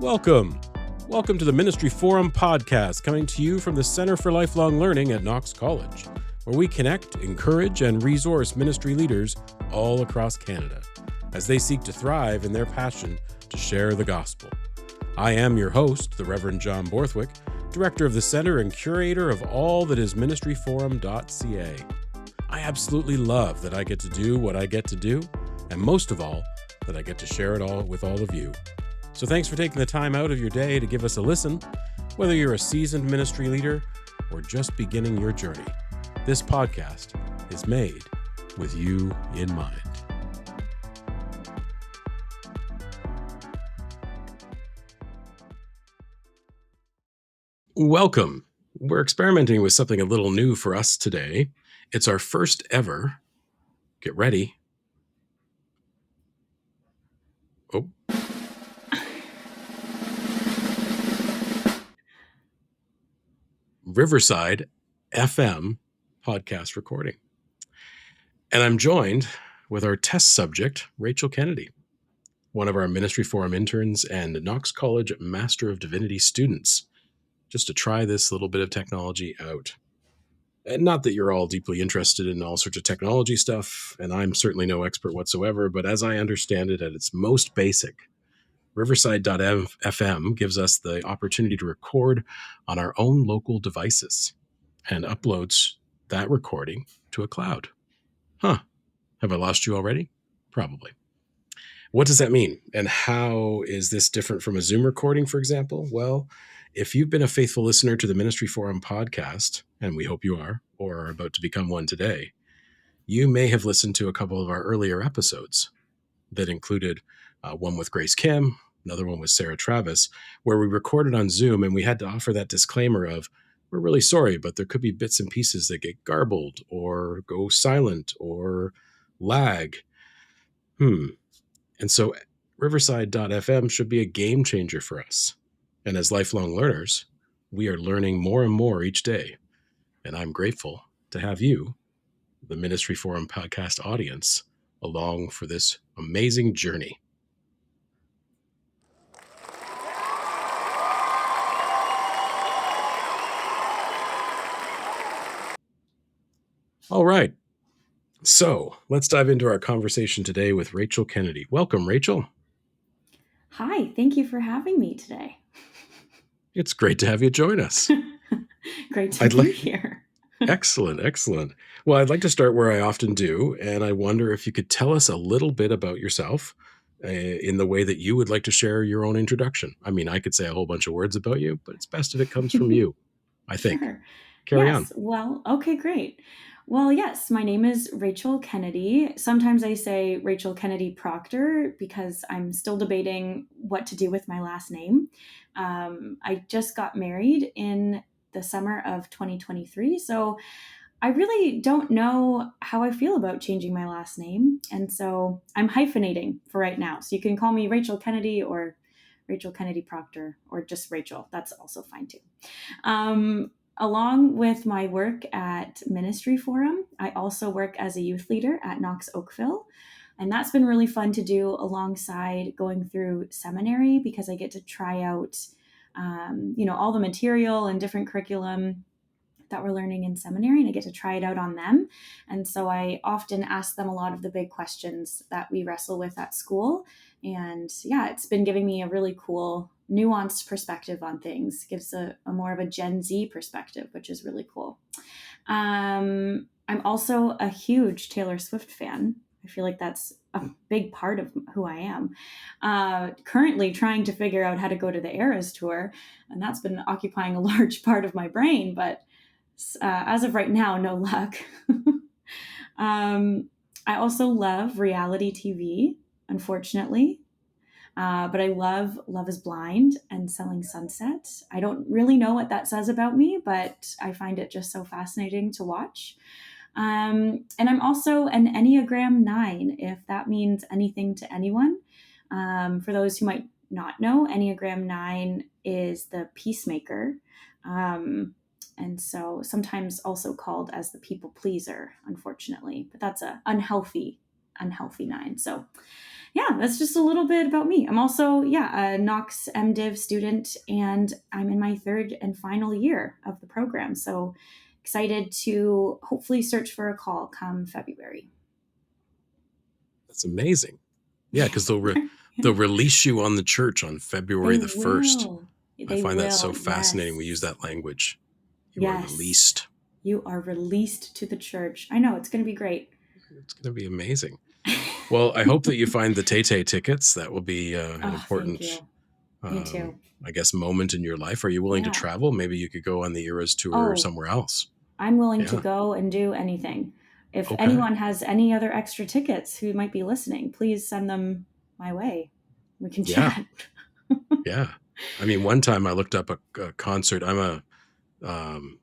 Welcome. Welcome to the Ministry Forum podcast, coming to you from the Center for Lifelong Learning at Knox College, where we connect, encourage, and resource ministry leaders all across Canada as they seek to thrive in their passion to share the gospel. I am your host, the Reverend John Borthwick, Director of the Center and Curator of all that is ministryforum.ca. I absolutely love that I get to do what I get to do, and most of all, that I get to share it all with all of you. So thanks for taking the time out of your day to give us a listen, whether you're a seasoned ministry leader or just beginning your journey. This podcast is made with you in mind. Welcome. We're experimenting with something a little new for us today. It's our first ever, get ready. Oh. Riverside FM podcast recording. And I'm joined with our test subject, Rachel Kennedy, one of our Ministry Forum interns and Knox College Master of Divinity students, just to try this little bit of technology out. And not that you're all deeply interested in all sorts of technology stuff, and I'm certainly no expert whatsoever, but as I understand it at its most basic, Riverside.fm gives us the opportunity to record on our own local devices and uploads that recording to a cloud. Have I lost you already? Probably. What does that mean? And how is this different from a Zoom recording, for example? Well, if you've been a faithful listener to the Ministry Forum podcast, and we hope you are, or are about to become one today, you may have listened to a couple of our earlier episodes that included one with Grace Kim, another one with Sarah Travis, where we recorded on Zoom and we had to offer that disclaimer of, we're really sorry, but there could be bits and pieces that get garbled or go silent or lag. And so Riverside.fm should be a game changer for us. And as lifelong learners, we are learning more and more each day. And I'm grateful to have you, the Ministry Forum podcast audience, along for this amazing journey. All right. So let's dive into our conversation today with Rachel Kennedy. Welcome, Rachel. Hi, thank you for having me today. It's great to have you join us. Great to be here. Excellent. Well, I'd like to start where I often do, and I wonder if you could tell us a little bit about yourself in the way that you would like to share your own introduction. I mean, I could say a whole bunch of words about you, but it's best if it comes from you, I think. Sure. Carry on. Well, okay, great. Well, yes, my name is Rachel Kennedy. Sometimes I say Rachel Kennedy Proctor because I'm still debating what to do with my last name. I just got married in the summer of 2023, so I really don't know how I feel about changing my last name. And so I'm hyphenating for right now. So you can call me Rachel Kennedy or Rachel Kennedy Proctor or just Rachel. That's also fine too. Along with my work at Ministry Forum, I also work as a youth leader at Knox Oakville. And that's been really fun to do alongside going through seminary because I get to try out, all the material and different curriculum that we're learning in seminary, and I get to try it out on them. And so I often ask them a lot of the big questions that we wrestle with at school. And yeah, it's been giving me a really cool, nuanced perspective on things. It gives a more of a Gen Z perspective, which is really cool. I'm also a huge Taylor Swift fan. I feel like that's a big part of who I am. Currently trying to figure out how to go to the Eras tour, and that's been occupying a large part of my brain, but as of right now, no luck. I also love reality TV, unfortunately. But I love Love is Blind and Selling Sunset. I don't really know what that says about me, but I find it just so fascinating to watch. And I'm also an Enneagram 9, if that means anything to anyone. For those who might not know, Enneagram 9 is the peacemaker. And so sometimes also called as the people pleaser, unfortunately, but that's an unhealthy 9. So yeah, that's just a little bit about me. I'm also, a Knox MDiv student, and I'm in my third and final year of the program. So excited to hopefully search for a call come February. That's amazing. Yeah, because they'll release you on the church on February They the 1st. will. I They find that so will. fascinating. We use Yes. that language. You are Yes. released. You are released to the church. I know, it's going to be great. It's going to be amazing. Well, I hope that you find the Tay tickets. That will be an Oh, thank important, you. Me too. I guess, moment in your life. Are you willing to Yeah. travel? Maybe you could go on the Eras tour Oh, somewhere else. I'm willing to Yeah. go and do anything. If Okay. anyone has any other extra tickets who might be listening, please send them my way. We can Yeah. chat. Yeah. I mean, one time I looked up a concert. Um,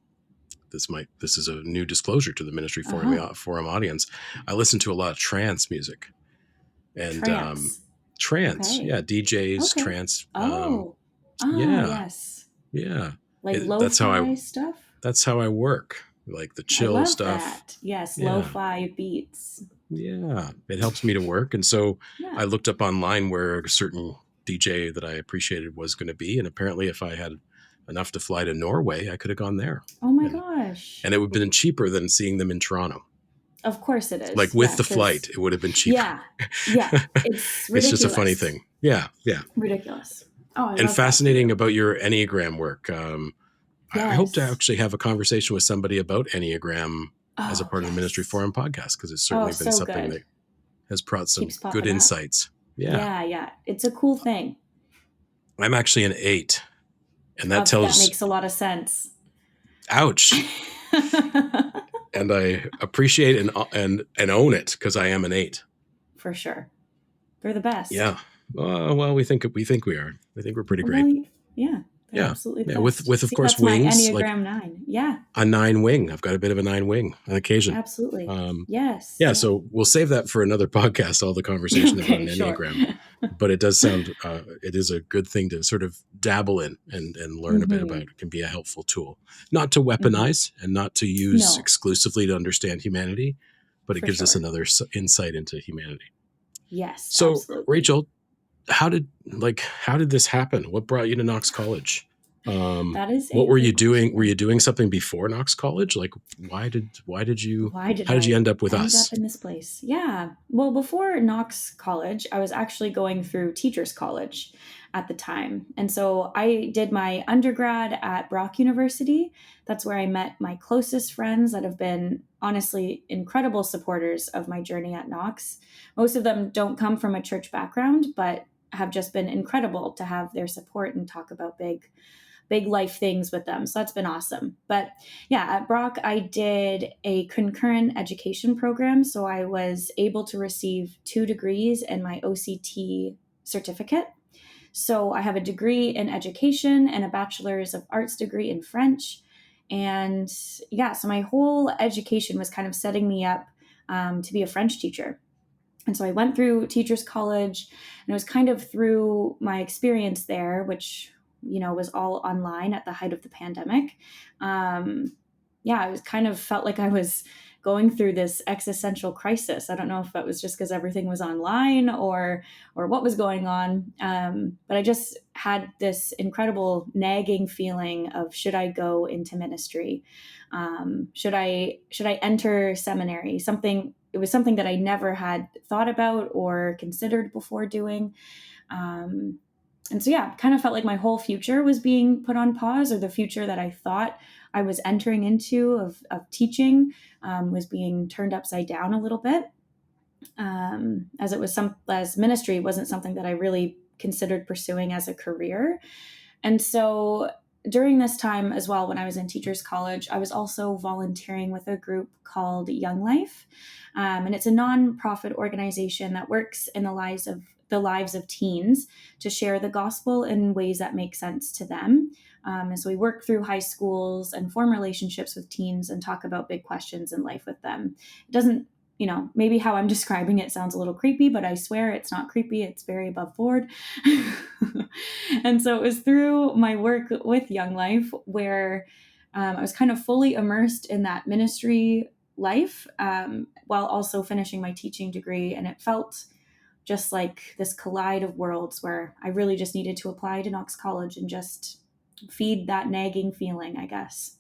this is a new disclosure to the Ministry Uh-huh. Forum audience. I listen to a lot of trance music and Trance. trance. Okay. Yeah. DJs, Okay. trance. Oh. Ah, Yeah. yes. Yeah. Like That's how lo-fi stuff? I work. Like the I chill love stuff. that. Yes, Yeah. lo-fi beats. Yeah. It helps me to work. And so Yeah. I looked up online where a certain DJ that I appreciated was going to be. And apparently if I had enough to fly to Norway, I could have gone there. Oh my And gosh. and it would have been cheaper than seeing them in Toronto. Of course it Like is. with Yeah, the because flight, it would have been cheaper. yeah, yeah, it's It's just a funny ridiculous. thing. Yeah. Yeah. Ridiculous. Oh, I And love that for fascinating you. about your Enneagram work. I hope to Yes. actually have a conversation with somebody about Enneagram as a Oh, part of the Ministry yes. Forum podcast, because it's Oh, certainly been so something good. that has brought some Keeps good popping up. insights. Yeah. Yeah, yeah. It's a cool thing. I'm actually an 8, and that That tells, makes a lot of sense. ouch. And I appreciate and own it because I am an 8. For sure. They're the best. Yeah. Well, we think we are. I think we're pretty great. Well, yeah, they're Yeah. absolutely the Yeah. best. With of See, course that's my wings, like Enneagram 9. Yeah, a 9 wing. I've got a bit of a 9 wing on occasion. absolutely. Um, Yes. yeah. So we'll save that for another podcast. All the conversation about an Okay, sure. Enneagram. But it does sound, it is a good thing to sort of dabble in and learn a bit about. It can be a helpful tool, not to weaponize and not to use No, exclusively to understand humanity, but it for gives us sure. another insight into humanity. Yes, So, absolutely. Rachel, how did this happen? What brought you to Knox College? That is What a were you great doing? Were question. you doing something before Knox College? Like, why did you Why did how did you I end up with end us? up in this place? Yeah. Well, before Knox College, I was actually going through Teachers College at the time. And so I did my undergrad at Brock University. That's where I met my closest friends that have been honestly incredible supporters of my journey at Knox. Most of them don't come from a church background, but have just been incredible to have their support and talk about big life things with them. So that's been awesome. But yeah, at Brock, I did a concurrent education program. So I was able to receive 2 degrees and my OCT certificate. So I have a degree in education and a bachelor's of arts degree in French. And yeah, so my whole education was kind of setting me up to be a French teacher. And so I went through Teachers College, and it was kind of through my experience there, which was all online at the height of the pandemic. Yeah, I was kind of felt like I was going through this existential crisis. I don't know if that was just because everything was online or what was going on, but I just had this incredible nagging feeling of should I go into ministry, should I enter seminary? It was something that I never had thought about or considered before doing. Um, and so, yeah, kind of felt like my whole future was being put on pause, or the future that I thought I was entering into of teaching was being turned upside down a little bit. As ministry wasn't something that I really considered pursuing as a career. And so during this time as well, when I was in Teachers College, I was also volunteering with a group called Young Life. And it's a nonprofit organization that works in the lives of teens to share the gospel in ways that make sense to them. And so we work through high schools and form relationships with teens and talk about big questions in life with them. It doesn't, maybe how I'm describing it sounds a little creepy, but I swear it's not creepy. It's very above board. And so it was through my work with Young Life where I was kind of fully immersed in that ministry life while also finishing my teaching degree. And it felt just like this collide of worlds where I really just needed to apply to Knox College and just feed that nagging feeling, I guess.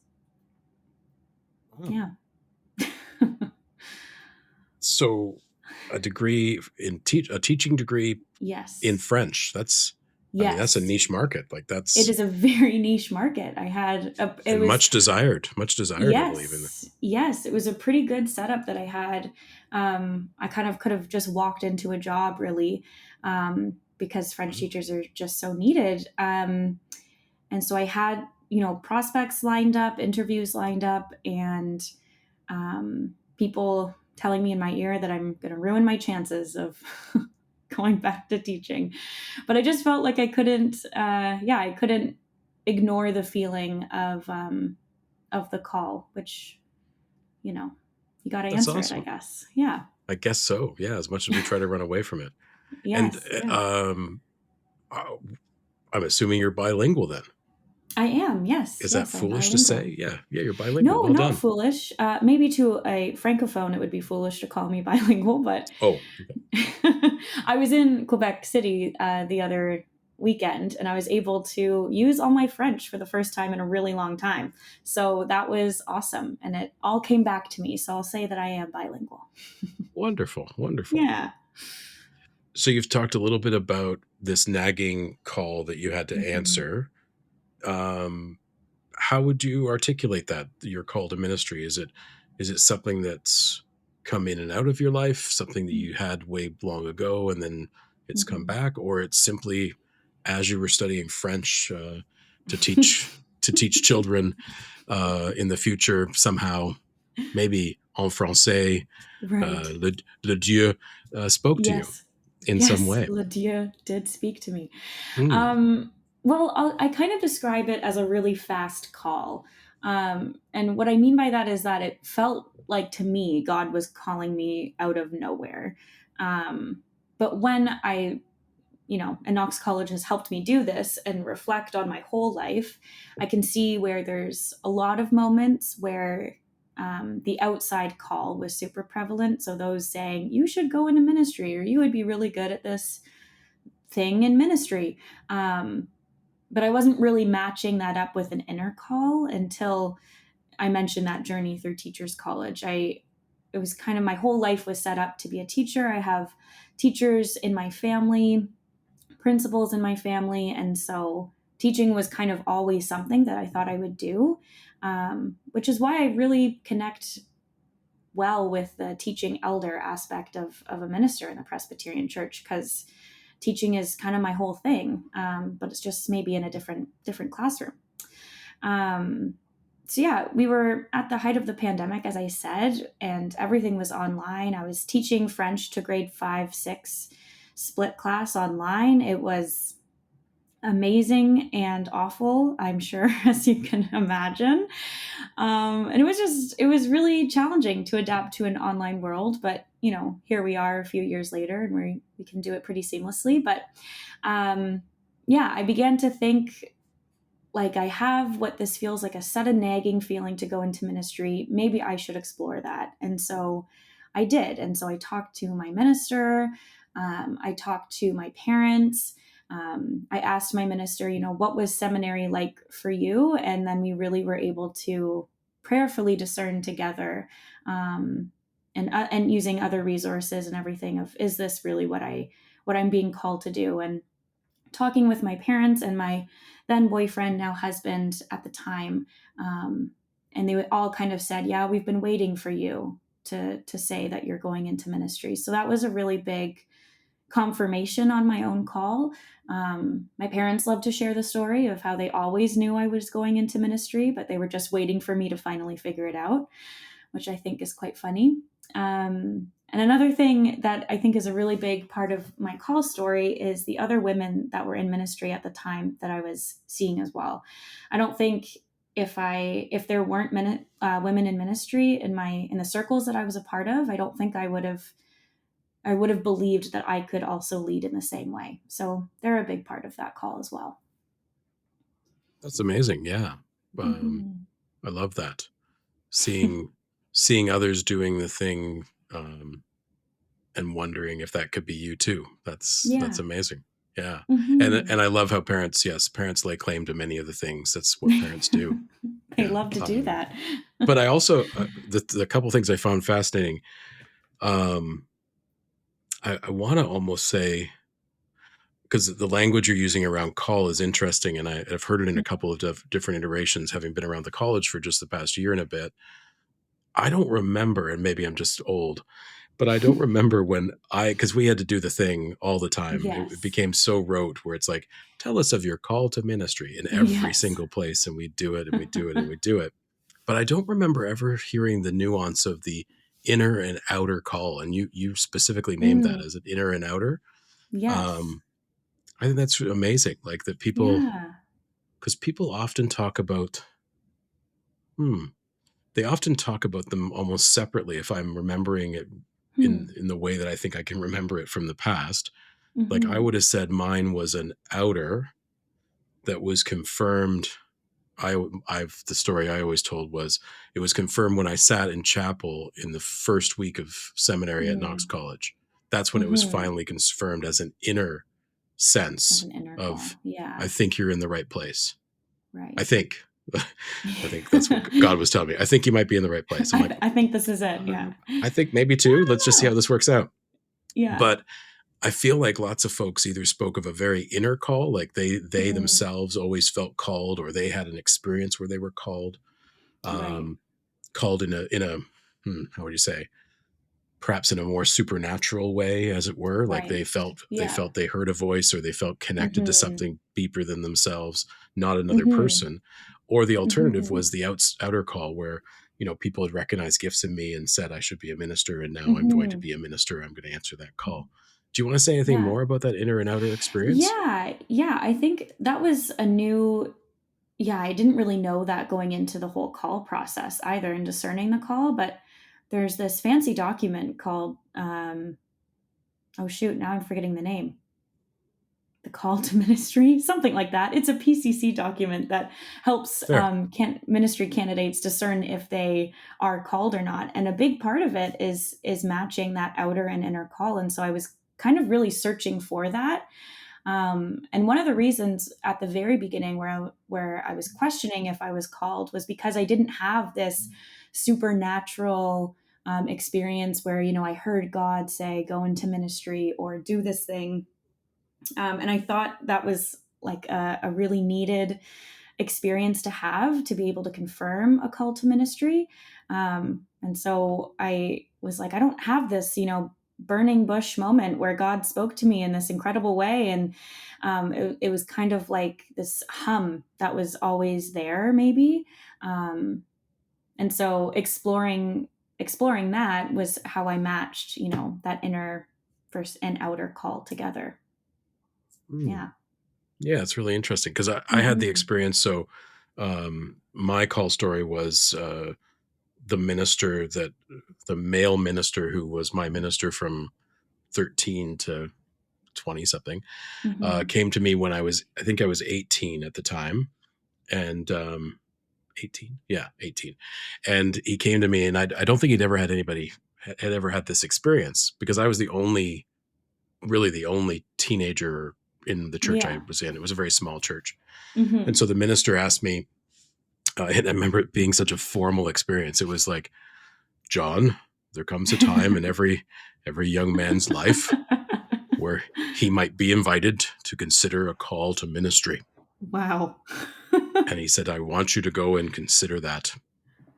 Wow. Yeah. So a degree in a teaching degree in Yes. French. That's, I mean, that's a Yes. niche market. Like It that's, is a very niche market. It and was, much desired, I believe in. yes, yes, it was a pretty good setup that I had. I kind of could have just walked into a job really, because French Wow. teachers are just so needed. And so I had, prospects lined up, interviews lined up, and people telling me in my ear that I'm going to ruin my chances of going back to teaching. But I just felt like I couldn't, I couldn't ignore the feeling of the call, which, you know, you got to That's answer it, I awesome. guess. Yeah. I guess so. Yeah. As much as we try to run away from it. And Yes. Yeah. uh, I'm assuming you're bilingual then. I am. Yes. Is that Yes. I'm foolish to bilingual. say? Yeah. Yeah. You're bilingual. No, Well not done. foolish. Maybe to a francophone, it would be foolish to call me bilingual, but Oh, I was in Quebec City the other weekend and I was able to use all my French for the first time in a really long time. So that was awesome. And it all came back to me. So I'll say that I am bilingual. wonderful. Wonderful. Yeah. So you've talked a little bit about this nagging call that you had to Mhm. answer. Um, how would you articulate that your call to ministry? Is it something that's come in and out of your life, something that you had way long ago and then it's come Mhm. back, or it's simply as you were studying French to teach children in the future somehow, maybe en français, Right. le Dieu spoke to you Yes. in some Yes. way. Le Dieu did speak to me. Mm. Well, I kind of describe it as a really fast call. And what I mean by that is that it felt like to me, God was calling me out of nowhere. But when and Knox College has helped me do this and reflect on my whole life, I can see where there's a lot of moments where the outside call was super prevalent. So those saying, you should go into ministry or you would be really good at this thing in ministry. Um, but I wasn't really matching that up with an inner call until I mentioned that journey through Teachers College. It was kind of my whole life was set up to be a teacher. I have teachers in my family, principals in my family, and so teaching was kind of always something that I thought I would do, which is why I really connect well with the teaching elder aspect of a minister in the Presbyterian Church because teaching is kind of my whole thing, but it's just maybe in a different classroom. Um, so yeah, we were at the height of the pandemic, as I said, and everything was online. I was teaching French to grade 5, 6 split class online. It was amazing and awful, I'm sure, as you can imagine. And it was really challenging to adapt to an online world. But, here we are a few years later and we can do it pretty seamlessly. But yeah, I began to think like I have what this feels like a sudden nagging feeling to go into ministry. Maybe I should explore that. And so I did. And so I talked to my minister, I talked to my parents. I asked my minister, what was seminary like for you? And then we really were able to prayerfully discern together, and using other resources and everything of is this really what I'm being called to do? And talking with my parents and my then boyfriend, now husband at the time, and they all kind of said, "Yeah, we've been waiting for you to say that you're going into ministry." So that was a really big confirmation on my own call. My parents love to share the story of how they always knew I was going into ministry, but they were just waiting for me to finally figure it out, which I think is quite funny. And another thing that I think is a really big part of my call story is the other women that were in ministry at the time that I was seeing as well. I don't think if there weren't women in ministry in the circles that I was a part of, I don't think I would have believed that I could also lead in the same way. So they're a big part of that call as well. That's amazing. Yeah. Um, Mhm. I love that. Seeing seeing others doing the thing, um, and wondering if that could be you too. That's Yeah. amazing. Yeah. Hmm. And I love how parents lay claim to many of the things. That's what parents do. They Yeah. love to do that. But I also the couple things I found fascinating. Um, I want to almost say, because the language you're using around call is interesting, and I've heard it in a couple of different iterations, having been around the college for just the past year and a bit. I don't remember, and maybe I'm just old, but I don't remember when because we had to do the thing all the time. It Yes. became so rote where it's like, tell us of your call to ministry in every Yes. single place. And we do it and we do it and we do it. But I don't remember ever hearing the nuance of the inner and outer call. And you specifically named that Mm, as an inner and outer. yes. Um, I think that's amazing. Like that Yeah. because people often talk about, hmm, they often talk about them almost separately if I'm remembering it Hmm. in the way that I think I can remember it from the past. Like I Hmm. would have said mine was an outer that was confirmed. I've the story I always told was it was confirmed when I sat in chapel in the first week of seminary at Knox Mm. College. That's when it was Hmm. finally confirmed as an inner Of sense an inner of call. Yeah. I think you're in the right place. I Right. think. I think that's what God was telling me. I think you might be in the right place. I'm like, I think this is it. Yeah. I think maybe I two. Let's just don't see how know. this works out. Yeah. But I feel like lots of folks either spoke of a very inner call, like they Mm. themselves always felt called, or they had an experience where they were Right. um, called in a how would you say, perhaps in a more supernatural way, as it were, like Right. they Yeah. felt they heard a voice, or they felt connected to Hmm. something deeper than themselves, not another Hmm. person. Or the alternative Hmm. was the outer call, where people had recognized gifts in me and said I should be a minister, and now I'm going to Hmm. be a minister. I'm going to answer that call. Do you want to say anything Yeah. more about that inner and outer experience? Yeah. Yeah. I think that was a new, yeah, I didn't really know that going into the whole call process either in discerning the call, but there's this fancy document called, oh shoot, now I'm forgetting the name. The call to ministry, something like that. It's a PCC document that helps Fair. ministry candidates discern if they are called or not. And a big part of it is matching that outer and inner call. And so I was kind of really searching for that. And one of the reasons at the very beginning where I was questioning if I was called was because I didn't have this supernatural experience where I heard God say go into ministry or do this thing, and I thought that was like a really needed experience to have to be able to confirm a call to ministry. And so I was like, I don't have this, burning bush moment where God spoke to me in this incredible way. And it was kind of like this hum that was always there, maybe. Um, and so exploring that was how I matched, that inner first and outer call together. Hmm. Yeah. Yeah, it's really interesting because I had the Hmm. experience. So my call story was the minister that the male minister who was my minister from 13 to 20 something Hmm. came to me when I think I was 18 at the time. And 18, yeah, 18. And he came to me, and I don't think he'd ever had anybody had ever had this experience, because I was really the only teenager in the church I Yeah. was in. It was a very small church. And Hmm. so the minister asked me, and I remember it being such a formal experience. It was like, John, there comes a time in every young man's life where he might be invited to consider a call to ministry. Wow. And he said, I want you to go and consider that.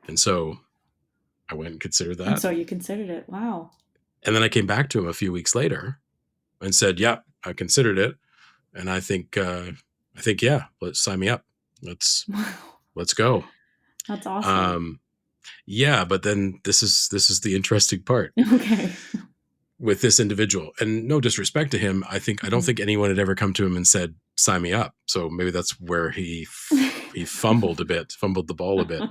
And so I went and considered And that. so you considered it. Wow. And then I came back to him a few weeks later and said, yeah, I considered it. And I think, yeah, let's sign me up. Let's, Wow. let's go. That's awesome. Um, yeah, but then this is the interesting part Okay. with this individual. And no disrespect to him, I don't Mhm. think anyone had ever come to him and said, sign me up. So maybe that's where he fumbled the ball a bit,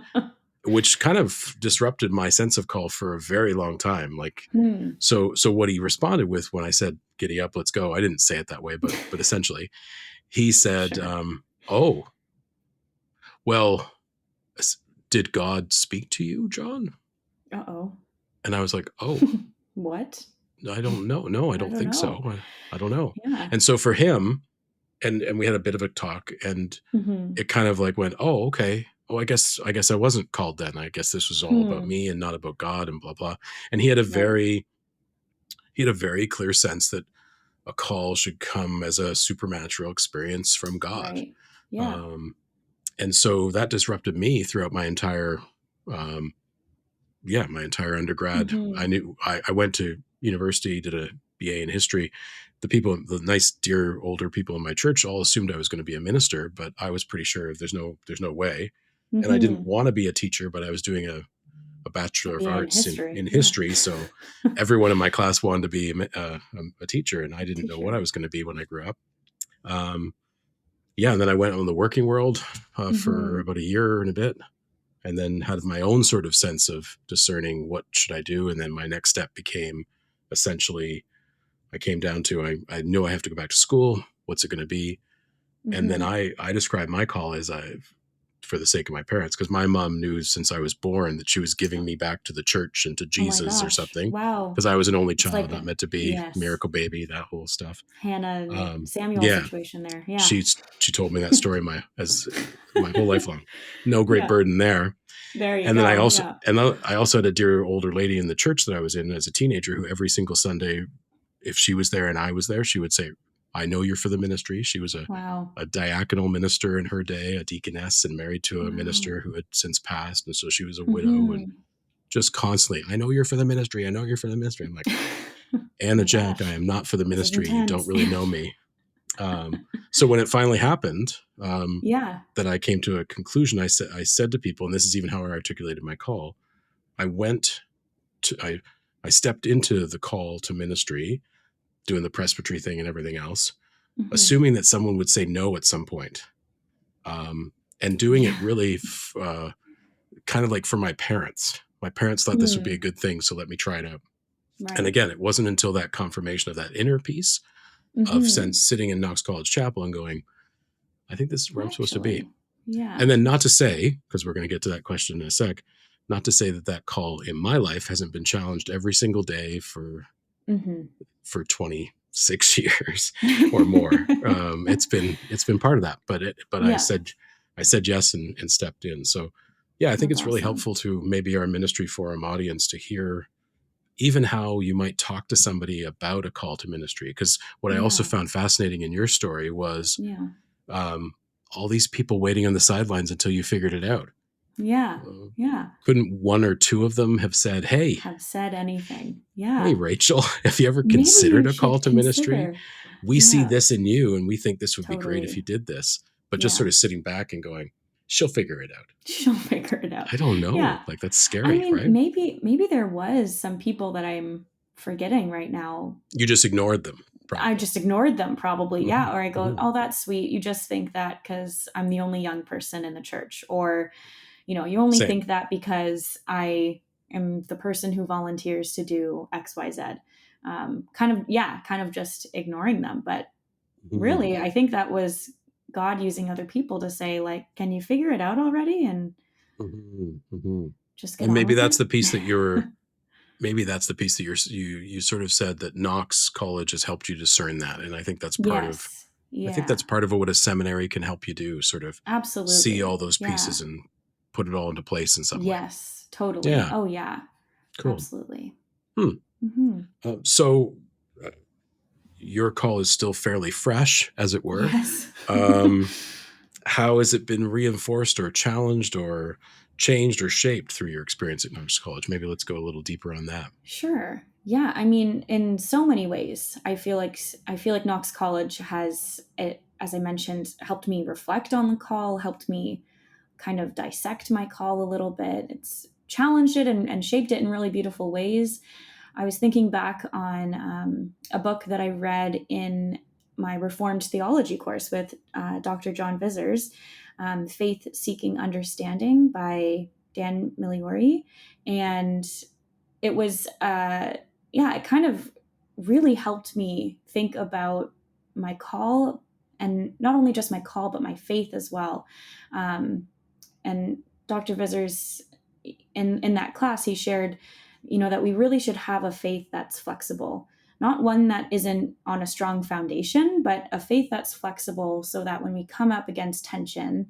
which kind of disrupted my sense of call for a very long time. Like, Hmm. so what he responded with when I said, giddy up, let's go. I didn't say it that way, but essentially he said, Sure. oh, well, did God speak to you, John? Uh-oh. And I was like, oh, What? I don't know. No, I I don't don't think know. so. I don't know. Yeah. And so for him, and we had a bit of a talk, and Hmm. it kind of like went, oh, okay. Oh, I guess I wasn't called then. I guess this was all about Hmm. me and not about God and blah blah. And Right. he had a very clear sense that a call should come as a supernatural experience from God. Right. Yeah. Um, and so that disrupted me throughout my entire um, my entire undergrad. Hmm. I went to university, did a BA in history. The nice, dear, older people in my church all assumed I was going to be a minister, but I was pretty sure there's no way. And I didn't Hmm. want to be a teacher, but I was doing a A bachelor of BA in arts history. in Yeah. history. So everyone in my class wanted to be a teacher, and I didn't know what I Teacher. was going to be when I grew up. Um, yeah, and then I went on the working world for Hmm. about a year and a bit, and then had my own sort of sense of discerning what should I do. And then my next step became essentially I came down to I knew I have to go back to school. What's it going to be? And then Hmm. I described my call as for the sake of my parents, because my mom knew since I was born that she was giving me back to the church and to Oh my Jesus or gosh. something, Wow. because I was an only It's child, like not meant to be yes, miracle baby, that whole stuff. Hannah and Samuel Yeah, situation there. Yeah. she told me that story my whole life long. No great Yeah. burden there. There you And then go. Yeah. I also had a dear older lady in the church that I was in as a teenager who every single Sunday, if she was there and I was there, she would say, I know you're for the ministry. She was Wow. a diaconal minister in her day, a deaconess, and married to a Wow. minister who had since passed. And so she was a widow, and Hmm. just constantly, I know you're for the ministry. I know you're for the ministry. I'm like, Oh Anna my Jack, I gosh. am not for the This is ministry. You don't intense. really know me. Um, so when it finally happened, Yeah. that I came to a conclusion, I said to people, and this is even how I articulated my call. I went to I stepped into the call to ministry, doing the presbytery thing and everything else, Hmm. assuming that someone would say no at some point, and doing it Yeah. really kind of like for my parents. My parents thought this would be a Hmm. good thing, so let me try it out. And Right. again, it wasn't until that confirmation of that inner peace of sense Hmm. sitting in Knox College Chapel and going, I think this is where I'm supposed to be. Actually. Yeah. And then not to say, because we're going to get to that question in a sec, not to say that that call in my life hasn't been challenged every single day Hmm. for 26 years or more. It's been part of that, but Yeah. I said yes and stepped in. So yeah, I think That's it's really awesome. helpful to maybe our ministry forum audience to hear even how you might talk to somebody about a call to ministry. Because what I also Yeah. found fascinating in your story was Yeah. um, all these people waiting on the sidelines until you figured it out. Yeah. Uh, Yeah. couldn't one or two of them have said, Have said anything. hey, Yeah. Rachel, have you ever Maybe considered you a call should to ministry? consider. We see Yeah. this in you and we think this would be great if you Totally. did this. But just Yeah. sort of sitting back and going, she'll figure it out. She'll figure it out. I don't know. Yeah. Like, that's I scary, mean, right? maybe there was some people that I'm forgetting right now. You just ignored them, I probably. just ignored them probably. Hmm. Yeah. Or I go, Hmm. oh, that's sweet. You just think that because I'm the only young person in the church. Or, you only Same. think that because I am the person who volunteers to do XYZ. Kind of just ignoring them. But Hmm. really, I think that was God using other people to say, like, can you figure it out already and Hmm. Hmm. just get And on maybe with that's it? the piece that you're maybe that's the piece that you sort of said that Knox College has helped you discern that. And Yes. I think that's Yeah. part of what a seminary can help you do, sort of see all Absolutely. those Yeah. pieces and put it all into place in some way. Yes. Totally. Yeah, Oh, yeah. cool. Absolutely. Hmm. Hmm. So your call is still fairly fresh, as it were. Yes. Um, how has it been reinforced or challenged or changed or shaped through your experience at Knox College? Maybe let's go a little deeper on that. Sure. Yeah. I mean, in so many ways, I feel like Knox College has, as I mentioned, helped me reflect on the call, helped me kind of dissect my call a little bit. It's challenged it and shaped it in really beautiful ways. I was thinking back on a book that I read in my Reformed theology course with Dr. John Vissers, Faith Seeking Understanding by Dan Miliori. And it was, it kind of really helped me think about my call, and not only just my call, but my faith as well. And Dr. Vissers, in that class, he shared that we really should have a faith that's flexible, not one that isn't on a strong foundation, but a faith that's flexible so that when we come up against tension,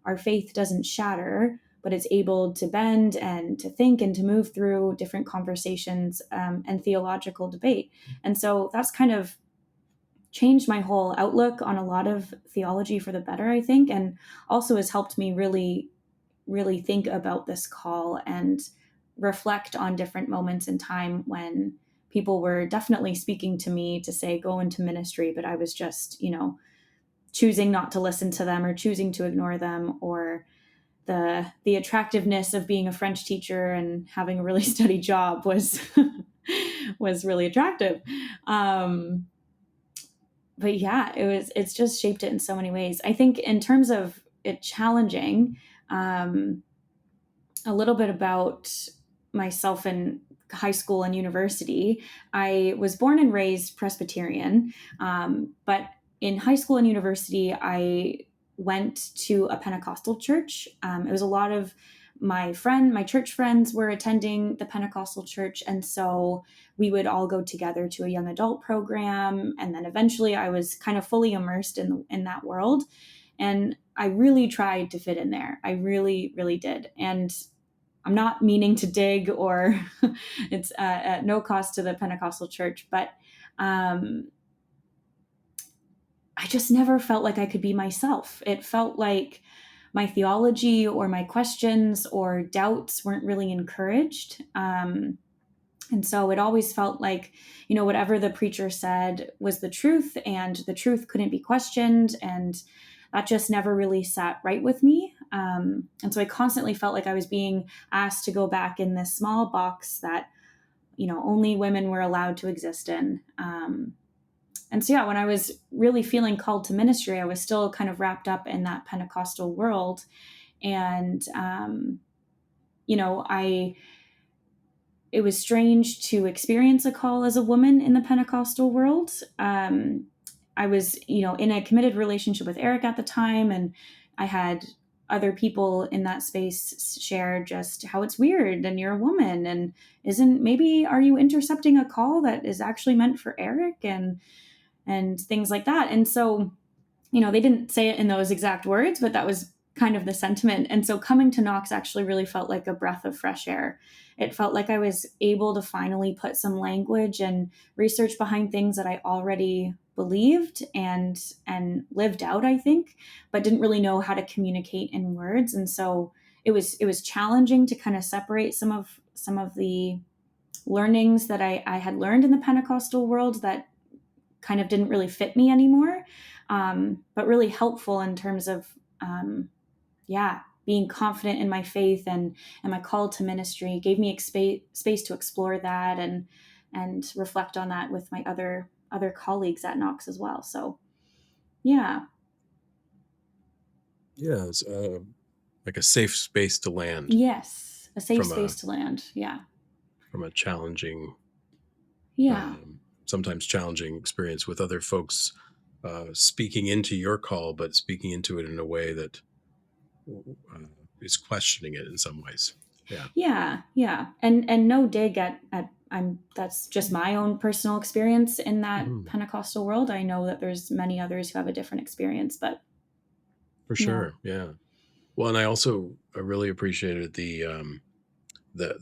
our faith doesn't shatter, but it's able to bend and to think and to move through different conversations and theological debate. And so that's kind of changed my whole outlook on a lot of theology for the better, I think, and also has helped me really, really think about this call and reflect on different moments in time when people were definitely speaking to me to say, go into ministry, but I was just, choosing not to listen to them or choosing to ignore them, or the attractiveness of being a French teacher and having a really steady job was was really attractive. But yeah, it's just shaped it in so many ways. I think in terms of it challenging, a little bit about myself in high school and university. I was born and raised Presbyterian, but in high school and university, I went to a Pentecostal church. It was a lot of my church friends were attending the Pentecostal church, and so we would all go together to a young adult program, and then eventually I was kind of fully immersed in that world, and I really tried to fit in there. I really, really did, and I'm not meaning to dig, or it's at no cost to the Pentecostal church, but I just never felt like I could be myself. It felt like my theology or my questions or doubts weren't really encouraged. And so it always felt like, whatever the preacher said was the truth, and the truth couldn't be questioned. And that just never really sat right with me. And so I constantly felt like I was being asked to go back in this small box that, only women were allowed to exist in. And so, yeah, when I was really feeling called to ministry, I was still kind of wrapped up in that Pentecostal world. And, it was strange to experience a call as a woman in the Pentecostal world. I was, in a committed relationship with Eric at the time, and I had other people in that space share just how it's weird and you're a woman, and are you intercepting a call that is actually meant for Eric, and things like that. And so, they didn't say it in those exact words, but that was kind of the sentiment. And so coming to Knox actually really felt like a breath of fresh air. It felt like I was able to finally put some language and research behind things that I already believed and lived out, I think, but didn't really know how to communicate in words. And so it was challenging to kind of separate some of the learnings that I had learned in the Pentecostal world that kind of didn't really fit me anymore, but really helpful in terms of being confident in my faith and my call to ministry. Gave me space to explore that and reflect on that with my other colleagues at Knox as well. So yeah. Yeah, it's like a safe space to land. Yes, a safe from space to land. Yeah. From a challenging, Yeah. sometimes challenging experience with other folks speaking into your call, but speaking into it in a way that is questioning it in some ways. Yeah. And no dig at that's just my own personal experience in that Pentecostal world. I know that there's many others who have a different experience, but for sure. Yeah. Well, and I really appreciated the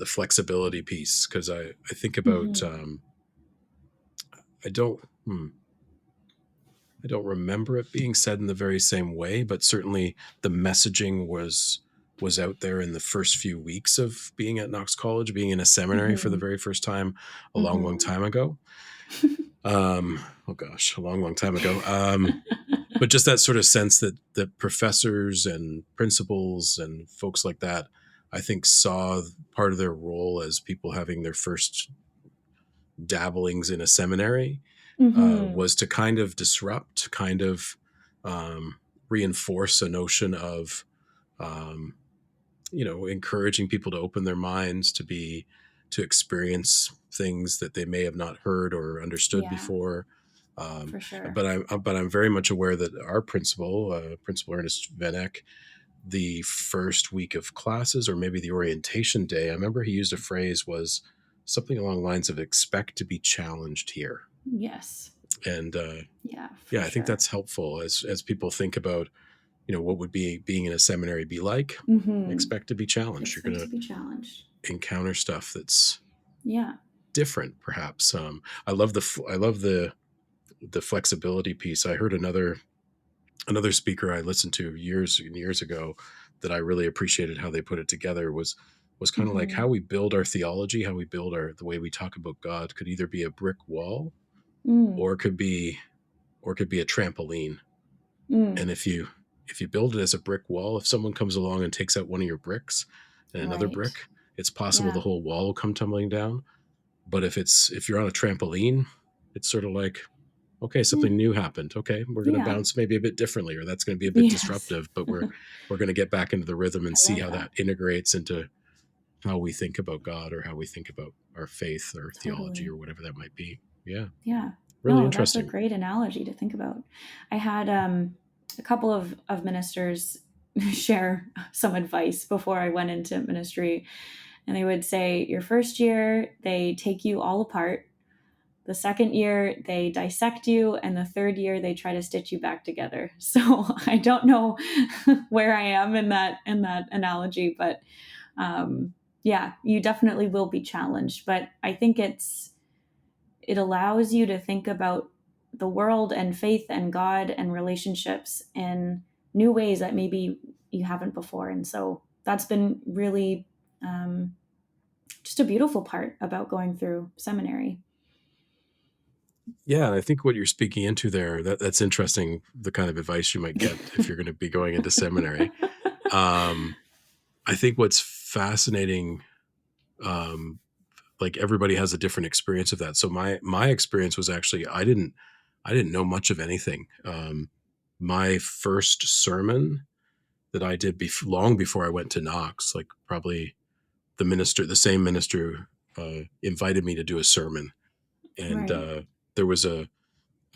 flexibility piece, because I think about I don't remember it being said in the very same way, but certainly the messaging was out there in the first few weeks of being at Knox College, being in a seminary for the very first time a long time ago. Oh gosh, a long time ago. But just that sort of sense that the professors and principals and folks like that, I think, saw part of their role as people having their first dabblings in a seminary was to kind of disrupt, kind of reinforce a notion of, encouraging people to open their minds to experience things that they may have not heard or understood before. For sure. But I'm very much aware that our principal, Principal Ernest Vanek, the first week of classes, or maybe the orientation day, I remember he used a phrase was, something along the lines of expect to be challenged here. Yes. And Yeah, for yeah, I think sure. that's helpful as people think about, what would being in a seminary be like. Mm-hmm. Expect to be challenged. You're Expect going to be challenged. to encounter stuff that's Yeah. different, perhaps. I love the flexibility piece. I heard another speaker I listened to years and years ago that I really appreciated how they put it together was kind of like Mm-hmm. how we build our theology, how we build the way we talk about God could either be a brick wall Mm. or it could be a trampoline. Mm. And if you build it as a brick wall, if someone comes along and takes out one of your bricks and another Right. brick, it's possible the Yeah. whole wall will come tumbling down. But if you're on a trampoline, it's sort of like, okay, Mm. something new happened. Okay, we're going to Yeah. bounce maybe a bit differently, or that's going to be a bit Yes. disruptive, but we're going to get back into the rhythm and I see love how that. that integrates into how we think about God or how we think about our faith or theology Totally. or whatever that might be. Yeah, Yeah. really No, that's a interesting. great analogy to think about. I had a couple of ministers share some advice before I went into ministry. And they would say, your first year, they take you all apart. The second year, they dissect you. And the third year, they try to stitch you back together. So I don't know where I am in that analogy, but yeah, you definitely will be challenged. But I think it allows you to think about the world and faith and God and relationships in new ways that maybe you haven't before. And so that's been really just a beautiful part about going through seminary. Yeah, I think what you're speaking into there, that's interesting, the kind of advice you might get if you're going to be going into seminary. Um, I think what's fascinating, um, like everybody has a different experience of that. So my experience was actually I didn't know much of anything. My first sermon that I did long before I went to Knox, like probably the same minister, invited me to do a sermon, and Right. there was a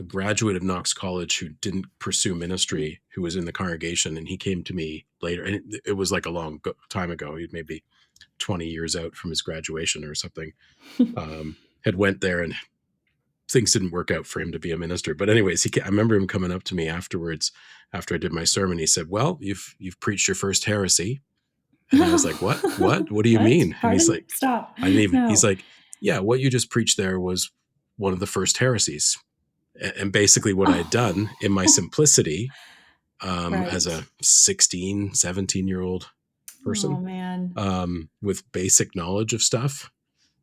graduate of Knox College who didn't pursue ministry, who was in the congregation, and he came to me later, and it was like a long time ago. He maybe 20 years out from his graduation or something. Had went there and things didn't work out for him to be a minister. But anyways, I remember him coming up to me afterwards, after I did my sermon. He said, "Well, you've preached your first heresy," and I was like, "What? What do you What? mean?" And he's Pardon? like, Stop. "I didn't even." He's No. like, "Yeah, what you just preached there was one of the first heresies." And basically, what I had done in my simplicity, as Right. a 16, 17-year-old Oh person, man. with basic knowledge of stuff,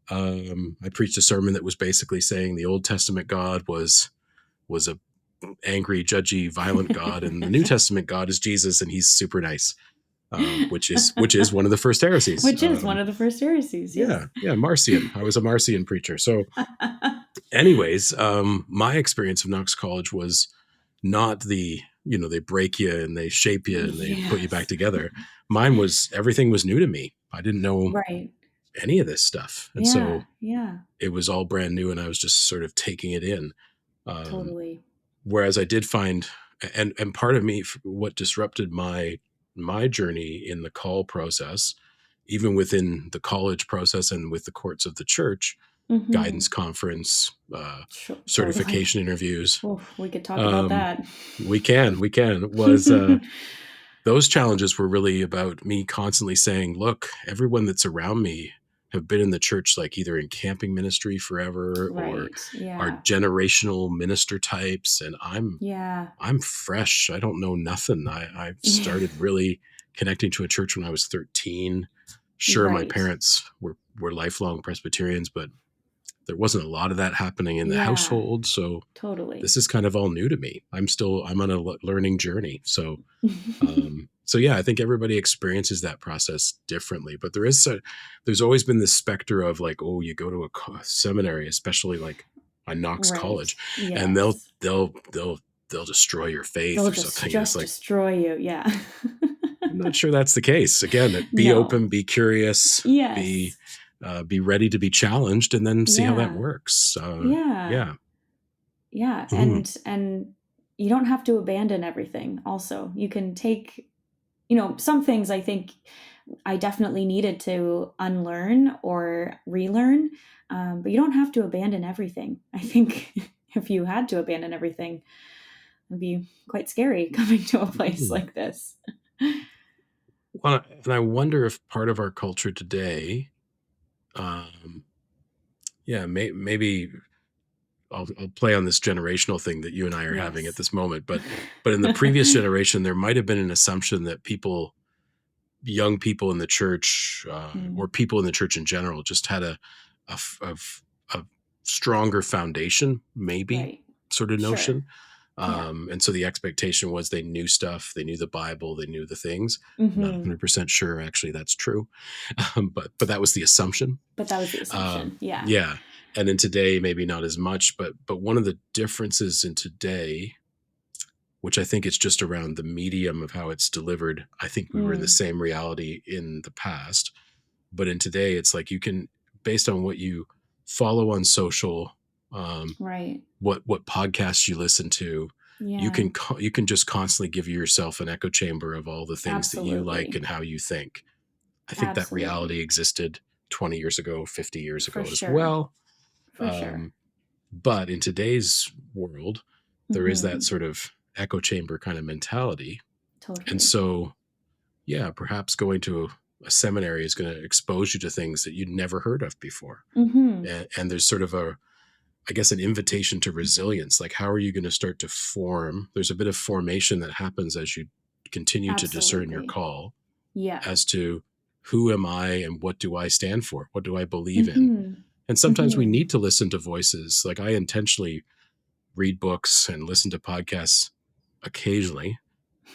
I preached a sermon that was basically saying the Old Testament God was a angry, judgy, violent God, and the New Testament God is Jesus, and he's super nice, which is one of the first heresies. Which is one of the first heresies, yes. Yeah, Marcion. I was a Marcion preacher. So, anyways, my experience of Knox College was not they break you and they shape you and they put you back Yes. together. Mine was everything was new to me. I didn't know Right. any of this stuff, and so Yeah. Yeah. it was all brand new, and I was just sort of taking it in. Um, Totally. Whereas I did find, and part of me, what disrupted my journey in the call process, even within the college process and with the courts of the church, Mm-hmm. guidance conference, Totally. certification interviews. Oh, we could talk about Um, that. we can was those challenges were really about me constantly saying, look, everyone that's around me have been in the church, like either in camping ministry forever or Right. are Yeah. generational minister types. And Yeah. I'm fresh. I don't know nothing. I Yeah. started really connecting to a church when I was 13. Sure, my Right. parents were lifelong Presbyterians, but there wasn't a lot of that happening in the Yeah. household. So Totally. this is kind of all new to me. I'm on a learning journey. So yeah, I think everybody experiences that process differently, but there's always been this specter of like, oh, you go to a seminary, especially like a Knox Right. College, and Yes. they'll destroy your faith They'll or just something. And it's just like, destroy you. Yeah. I'm not sure that's the case. Again, be No. open, be curious, Yes. be ready to be challenged, and then see how that Yeah. works. Yeah. Yeah. Yeah. Mhm. And you don't have to abandon everything also. You can take, some things I think I definitely needed to unlearn or relearn. But you don't have to abandon everything. I think if you had to abandon everything, it'd be quite scary coming to a place Hmm. like this. Well, and I wonder if part of our culture today, um, yeah, maybe I'll play on this generational thing that you and I are having at Yes. this moment, but in the previous generation, there might have been an assumption that young people in the church, or Mm, people in the church in general, just had a, a stronger foundation, maybe right. sort of Sure. notion. Yeah. And so the expectation was they knew stuff, they knew the Bible, they knew the things. I'm not Hmm. 100% sure actually that's true, but that was the assumption. But that was the assumption. Yeah. Yeah, and in today maybe not as much, but one of the differences in today, which I think it's just around the medium of how it's delivered. I think we were in the Mm, same reality in the past, but in today, it's like you can, based on what you follow on social, um, right. what podcasts you listen to, Yeah. you can just constantly give yourself an echo chamber of all the things that you like Absolutely. and how you think. I think that reality Absolutely. existed 20 years ago, 50 years For ago as sure. well. For sure. Um, but in today's world, there is that Hmm. sort of echo chamber kind of mentality. And Totally. so, yeah, perhaps going to a seminary is going to expose you to things that you'd never heard of before. Hmm. And there's sort of I guess, an invitation to resilience. Like, how are you going to start to form? There's a bit of formation that happens as you continue to discern your Absolutely. call Yeah. as to who am I and what do I stand for? What do I believe in? Hmm. And sometimes we Hmm. need to listen to voices. Like, I intentionally read books and listen to podcasts occasionally,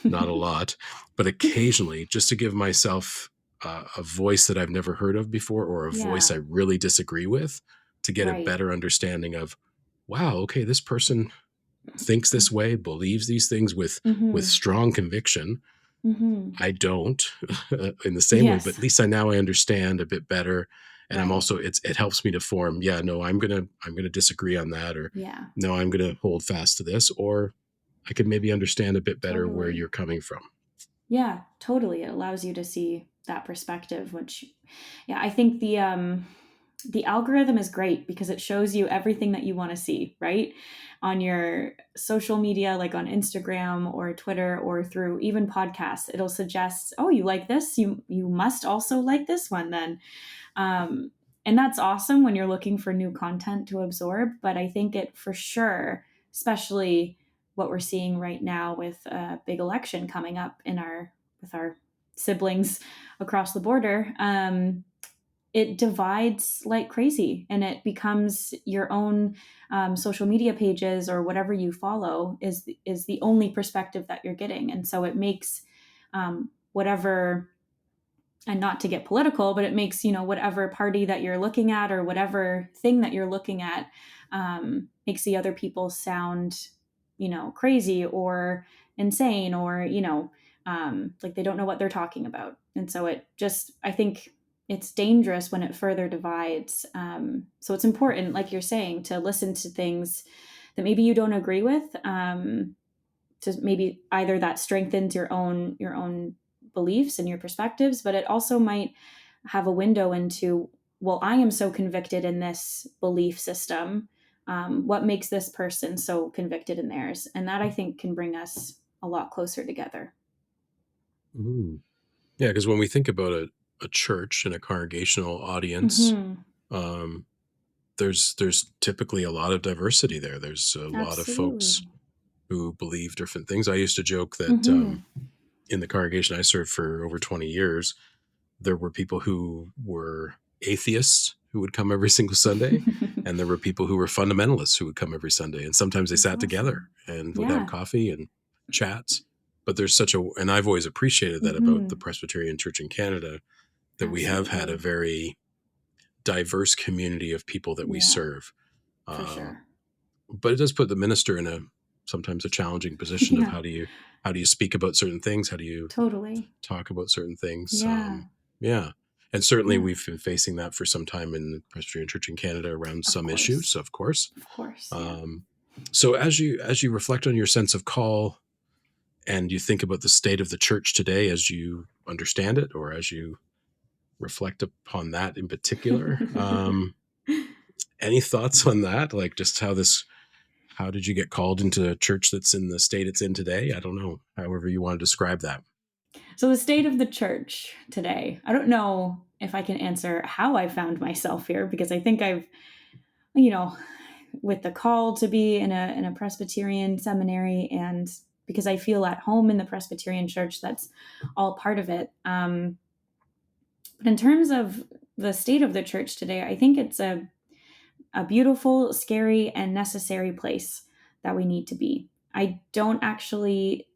not a lot, but occasionally, just to give myself a voice that I've never heard of before, or a voice Yeah. I really disagree with, to get a Right. better understanding of, wow, okay, this person thinks this way, believes these things with Hmm. strong conviction. Hmm. I don't in the same way, but Yes. at least I understand a bit better. And I'm Right. also, it helps me to form, yeah, no, I'm gonna disagree on that, or Yeah. no, I'm gonna hold fast to this, or I can maybe understand a bit better where you're Totally. coming from. Yeah, totally. It allows you to see that perspective, which, yeah, I think the algorithm is great because it shows you everything that you want to see, right? On your social media, like on Instagram or Twitter or through even podcasts, it'll suggest, oh, you like this, you must also like this one then. Um, and that's awesome when you're looking for new content to absorb. But I think it for sure, especially what we're seeing right now with a big election coming up in our with our siblings across the border, it divides like crazy, and it becomes your own social media pages or whatever you follow is the only perspective that you're getting, and so it makes whatever, and not to get political, but it makes, whatever party that you're looking at or whatever thing that you're looking at, makes the other people sound, crazy or insane, or, like they don't know what they're talking about. And so it just, I think it's dangerous when it further divides. So it's important, like you're saying, to listen to things that maybe you don't agree with, to maybe either that strengthens your own beliefs and your perspectives, but it also might have a window into, well, I am so convicted in this belief system. What makes this person so convicted in theirs? And that, I think, can bring us a lot closer together. Mm. Yeah, because when we think about a church and a congregational audience, Hmm. um, there's typically a lot of diversity there. There's a lot of folks Absolutely. who believe different things. I used to joke that Hmm. in the congregation I served for over 20 years, there were people who were atheists who would come every single Sunday, and there were people who were fundamentalists who would come every Sunday. And sometimes they That's sat together awesome. and would have Yeah. coffee and chats. But there's and I've always appreciated that about the Hmm. Presbyterian Church in Canada, that we have had a Absolutely. very diverse community of people that we Yeah, serve. for Um, sure. but it does put the minister in a sometimes a challenging position of Yeah, how do you speak about certain things? How do you totally. talk about certain things? Yeah. Yeah, and certainly Yeah. we've been facing that for some time in the Presbyterian Church in Canada around Of some issues, course. of course. Of course. Yeah. Um, so as you reflect on your sense of call and you think about the state of the church today as you understand it, or as you reflect upon that in particular. Any thoughts on that? Like, just how did you get called into a church that's in the state it's in today? I don't know. However you want to describe that. So, the state of the church today, I don't know if I can answer how I found myself here, because I think I've, you know, with the call to be in a Presbyterian seminary, and because I feel at home in the Presbyterian church, that's all part of it. But in terms of the state of the church today, I think it's a beautiful, scary, and necessary place that we need to be. I don't actually,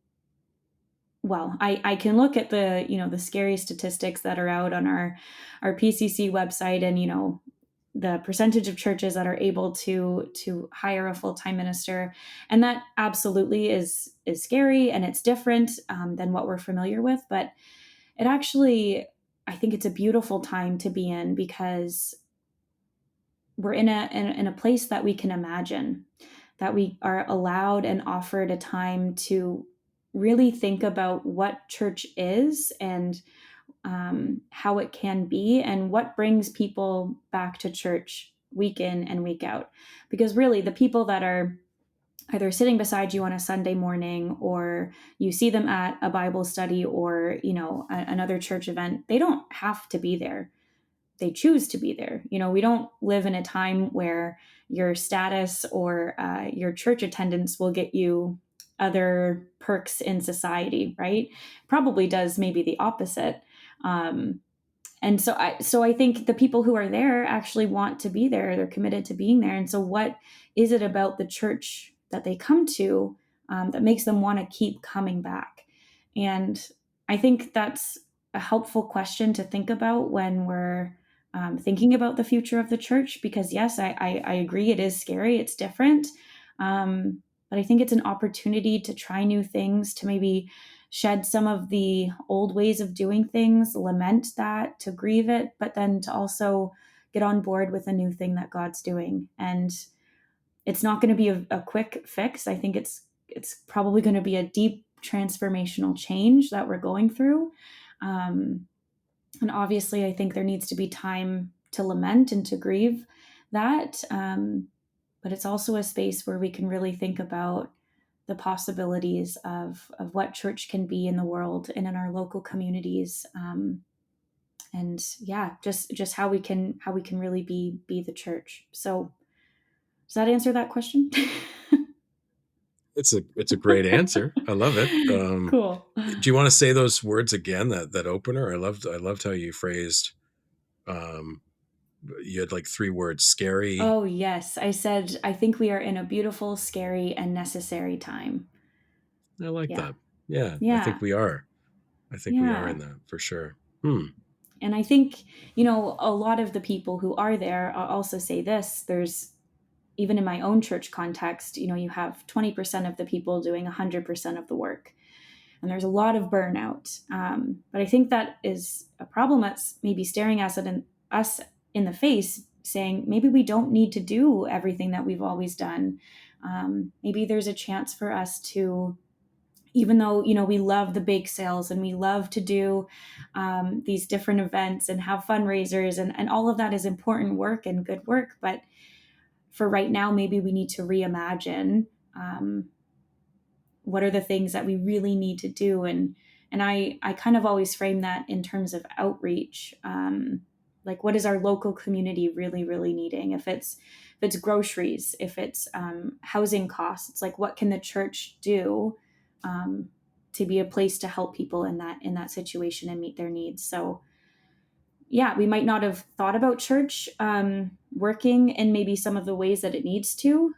well, I can look at the, the scary statistics that are out on our PCC website, and, the percentage of churches that are able to hire a full-time minister, and that absolutely is scary, and it's different than what we're familiar with. But it actually, I think it's a beautiful time to be in, because we're in a place that we can imagine, that we are allowed and offered a time to really think about what church is, and how it can be, and what brings people back to church week in and week out. Because really, the people that are either sitting beside you on a Sunday morning, or you see them at a Bible study, or another church event, they don't have to be there. They choose to be there. We don't live in a time where your status or your church attendance will get you other perks in society, right? Probably does maybe the opposite. Um, and so I think the people who are there actually want to be there. They're committed to being there. And so, what is it about the church that they come to that makes them want to keep coming back? And I think that's a helpful question to think about when we're thinking about the future of the church. Because yes, I agree, it is scary, it's different, but I think it's an opportunity to try new things, to maybe shed some of the old ways of doing things, lament that, to grieve it, but then to also get on board with a new thing that God's doing. And it's not going to be a quick fix. I think it's probably going to be a deep transformational change that we're going through. And obviously, I think there needs to be time to lament and to grieve that. But it's also a space where we can really think about the possibilities of what church can be in the world and in our local communities. And yeah, just how we can really be the church. So does that answer that question? It's a great answer. I love it. Cool. Do you want to say those words again? That opener. I loved how you phrased. Um, you had like three words: scary. Oh, yes. I said, I think we are in a beautiful, scary, and necessary time. I like Yeah. that. Yeah, I think Yeah. we are. I think we are Yeah. in that for sure. Hmm. And I think, a lot of the people who are there also say this. There's, even in my own church context, you have 20% of the people doing 100% of the work. And there's a lot of burnout. But I think that is a problem that's maybe staring us in the face, saying maybe we don't need to do everything that we've always done. Maybe there's a chance for us to, even though we love the bake sales, and we love to do these different events and have fundraisers, and all of that is important work and good work, but for right now, maybe we need to reimagine what are the things that we really need to do. And I kind of always frame that in terms of outreach. Like, what is our local community really needing? If it's groceries, if it's housing costs, it's like, what can the church do um, to be a place to help people in that situation and meet their needs? So yeah, we might not have thought about church working in maybe some of the ways that it needs to,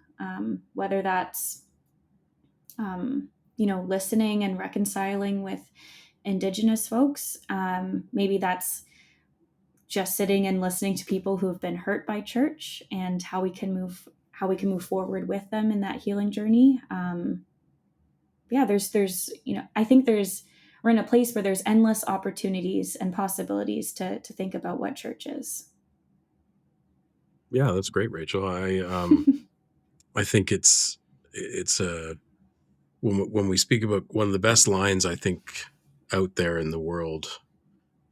whether that's listening and reconciling with Indigenous folks. Maybe that's just sitting and listening to people who have been hurt by church, and how we can move forward with them in that healing journey. Yeah, there's I think we're in a place where there's endless opportunities and possibilities to think about what church is. Yeah, that's great, Rachel. I think it's a when we speak about one of the best lines, I think, out there in the world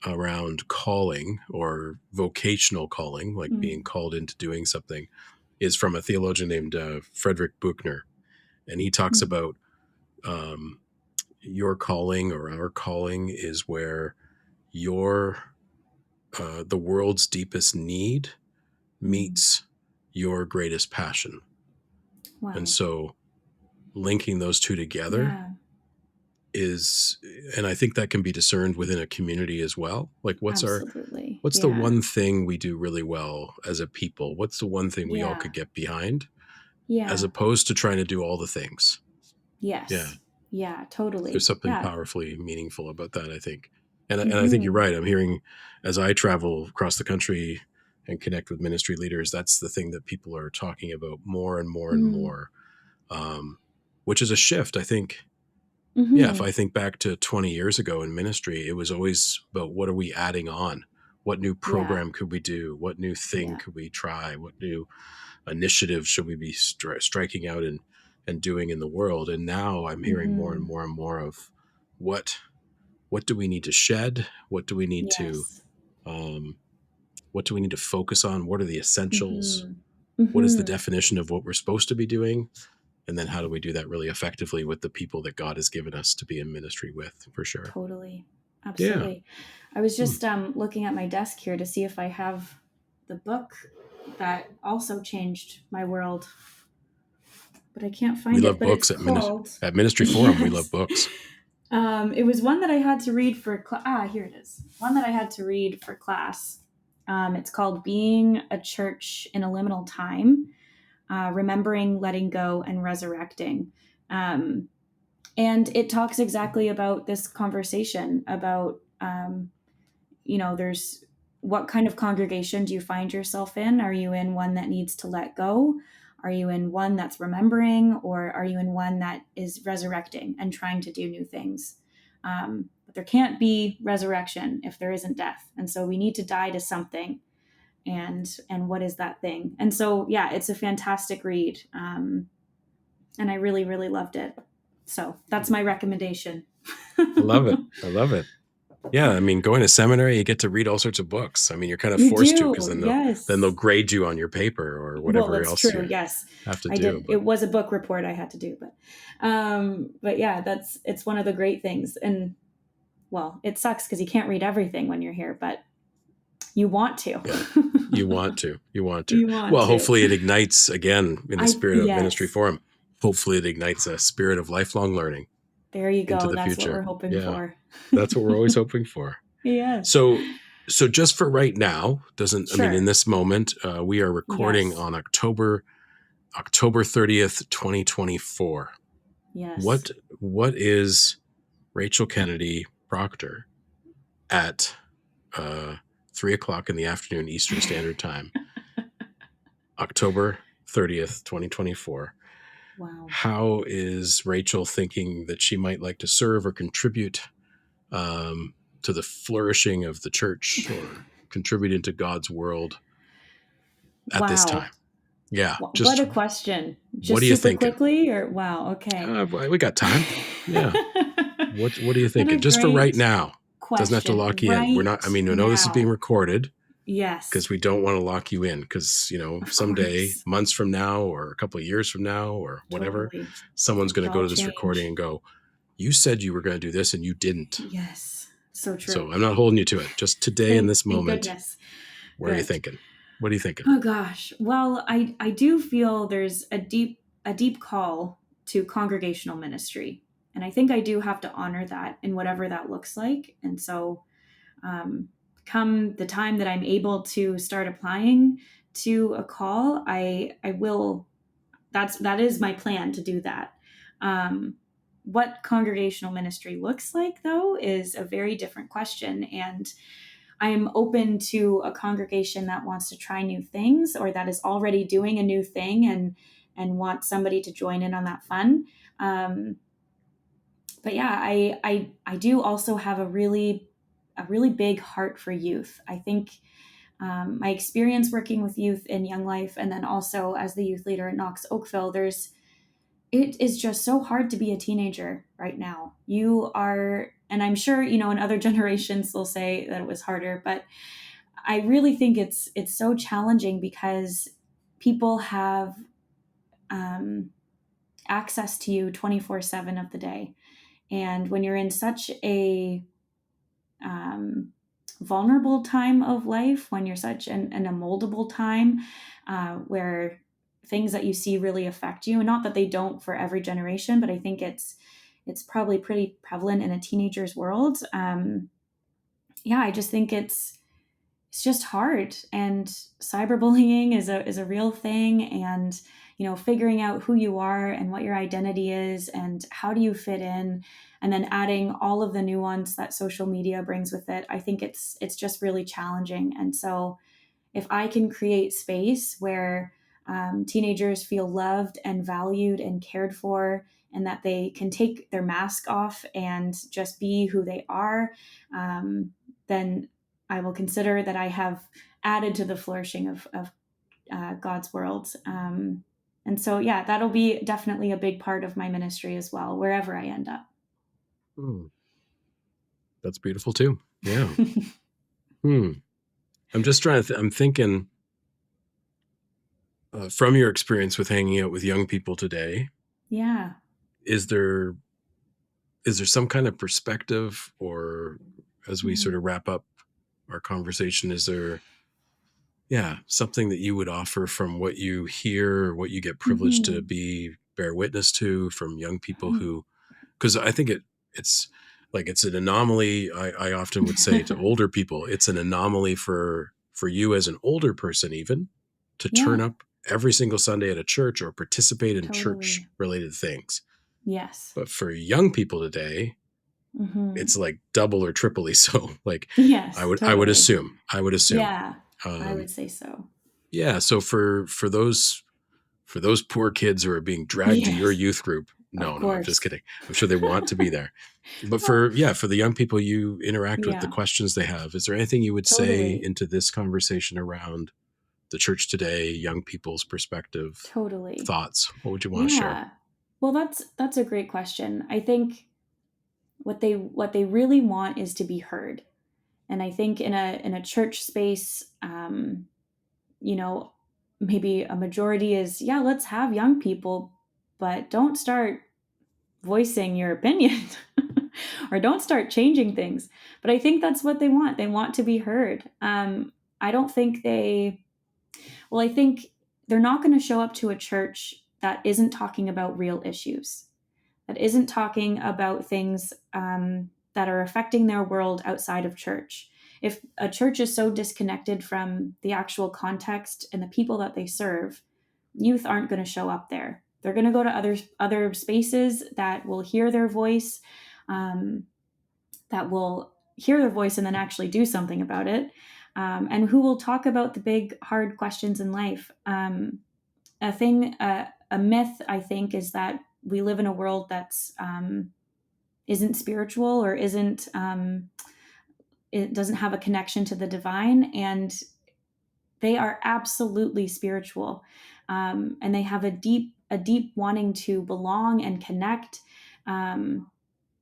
around calling or vocational calling, like being Mm. called into doing something, is from a theologian named Frederick Buchner. And he talks Mm. about your calling or our calling is where your the world's deepest need Mm. meets your greatest passion. And Wow. so linking those two together Yeah, is, and I think that can be discerned within a community as well. Like absolutely. what's the Yeah. one thing we do really well as a people? What's the one thing we all Yeah. could get behind, as Yeah. opposed to trying to do all the things? Yeah. Yes. Yeah, There's totally. something Yeah. powerfully meaningful about that, I think. And I think you're Mm-hmm. right. I'm hearing, as I travel across the country and connect with ministry leaders, that's the thing that people are talking about more and more and Mm. more, which is a shift. I think, yeah, if Mm-hmm. I think back to 20 years ago in ministry, it was always about what are we adding on? What new Yeah. program could we do? What new thing Yeah. could we try? What new initiative should we be striking out and doing in the world? And now I'm hearing more and Mm-hmm. more and more of what what do we need to shed? What do we need to Yes. um, what do we need to focus on? What are the essentials? Mm-hmm. What is the Mm-hmm. definition of what we're supposed to be doing? And then how do we do that really effectively with the people that God has given us to be in ministry with, for sure. Totally. Yeah. Absolutely. I was Hmm. just looking at my desk here to see if I have the book that also changed my world, but I can't We find it. love But it's books called, at Ministry Forum. We love yes. books. It was one that I had to read for here it is. One that I had to read for class. It's called "Being a Church in a Liminal Time: Remembering, Letting Go, and Resurrecting." Um, and it talks exactly about this conversation about there's what kind of congregation do you find yourself in? Are you in one that needs to let go? Are you in one that's remembering, or are you in one that is resurrecting and trying to do new things? But there can't be resurrection if there isn't death, and so we need to die to something. And what is that thing? And so yeah, it's a fantastic read, and I really really loved it. So that's my recommendation. I love it. I love it. Yeah, I mean, going to seminary, you get to read all sorts of books. I mean, you're kind of You forced to, because do, then they'll yes. grade you on your paper or Well, whatever that's else true. you Yes, have to I do. did. But It was a book report I had to do, but yeah, it's one of the great things. And well, it sucks because you can't read everything when you're here, but you want to. yeah, you want to. You want to. You want Well, to. hopefully it ignites, again, in the spirit of Ministry Yes. Forum, hopefully it ignites a spirit of lifelong learning There you into go. the That's what future. we're hoping Yeah, for. that's what we're always hoping for. Yes. So, so just for right now, I mean, in Sure. this moment, we are recording Yes. on October 30th, 2024. Yes. What is Rachel Kennedy Proctor at 3 o'clock in the afternoon Eastern Standard Time, October 30th, 2024? Wow. How is Rachel thinking that she might like to serve or contribute to the flourishing of the church, or contribute into God's world at this Wow. time? Yeah, What just a question. what are Just you super thinking? quickly, or wow, okay. We got time. Yeah. What are you What a thinking? Just for right great now. Doesn't have to question. lock you in. We're Right not, I mean, I know this is being now. recorded Yes, because we don't want to lock you in, because, of someday, course. months from now, or a couple of years from now, or whatever, Totally. someone's It could going to go all to this recording change. and go, you said you were going to do this and you didn't. Yes, so true. So I'm not holding you to it. Just today in this Thank moment, goodness. where are you Good. thinking? What are you thinking? Oh gosh. Well, I do feel there's a deep call to congregational ministry. And I think I do have to honor that in whatever that looks like. And so um, come the time that I'm able to start applying to a call, I will. That is my plan to do that. What congregational ministry looks like, though, is a very different question, and I'm open to a congregation that wants to try new things, or that is already doing a new thing and want somebody to join in on that fun. Um, but yeah, I do also have a really big heart for youth. I think my experience working with youth in Young Life, and then also as the youth leader at Knox Oakville, it is just so hard to be a teenager right now. You are, and I'm sure, in other generations they'll say that it was harder, but I really think it's so challenging because people have um, access to you 24/7 of the day. And when you're in such a um, vulnerable time of life, when you're such a moldable time where things that you see really affect you, and not that they don't for every generation, but I think it's probably pretty prevalent in a teenager's world. Yeah, I just think it's just hard, and cyberbullying is a real thing, and figuring out who you are and what your identity is and how do you fit in, and then adding all of the nuance that social media brings with it. I think it's just really challenging. And so if I can create space where teenagers feel loved and valued and cared for, and that they can take their mask off and just be who they are, then I will consider that I have added to the flourishing of God's world. And so, yeah, that'll be definitely a big part of my ministry as well, wherever I end up. Hmm. That's beautiful too. Yeah. Hmm. I'm just trying to, I'm thinking from your experience with hanging out with young people today, Yeah. is there some kind of perspective, or as we sort Mm-hmm. of wrap up our conversation, is there something that you would offer from what you hear or what you get privileged to bear witness to from young people who, because I think it's like it's an anomaly. I often would say to older people, it's an anomaly for you as an older person even to turn Yeah, up every single Sunday at a church or participate in church totally. related things. Yes. But for young people today, Hmm. it's like double or triply so. Like Yes, I would totally. assume. Yeah, I Um, would say so. yeah. So for those poor kids who are being dragged to your Yes, youth group, of no, I'm just course. kidding. I'm sure they want to be there. But Oh, for the young people you interact with, the yeah, questions they have, is there anything you would say totally. into this conversation around the church today, young people's perspective, Totally. thoughts? What would you want to share? Yeah. Well, that's a great question. I think what they really want is to be heard. And I think in a church space, you know, maybe a majority is, yeah, let's have young people, but don't start voicing your opinion or don't start changing things. But I think that's what they want. They want to be heard. I don't think I think they're not going to show up to a church that isn't talking about real issues, that isn't talking about things that are affecting their world outside of church. If a church is so disconnected from the actual context and the people that they serve, youth aren't going to show up there. They're going to go to other spaces that will hear their voice, um, that will hear their voice and then actually do something about it, and who will talk about the big hard questions in life. A myth I think is that we live in a world that's isn't spiritual or isn't it doesn't have a connection to the divine, and they are absolutely spiritual, and they have a deep wanting to belong and connect. Um,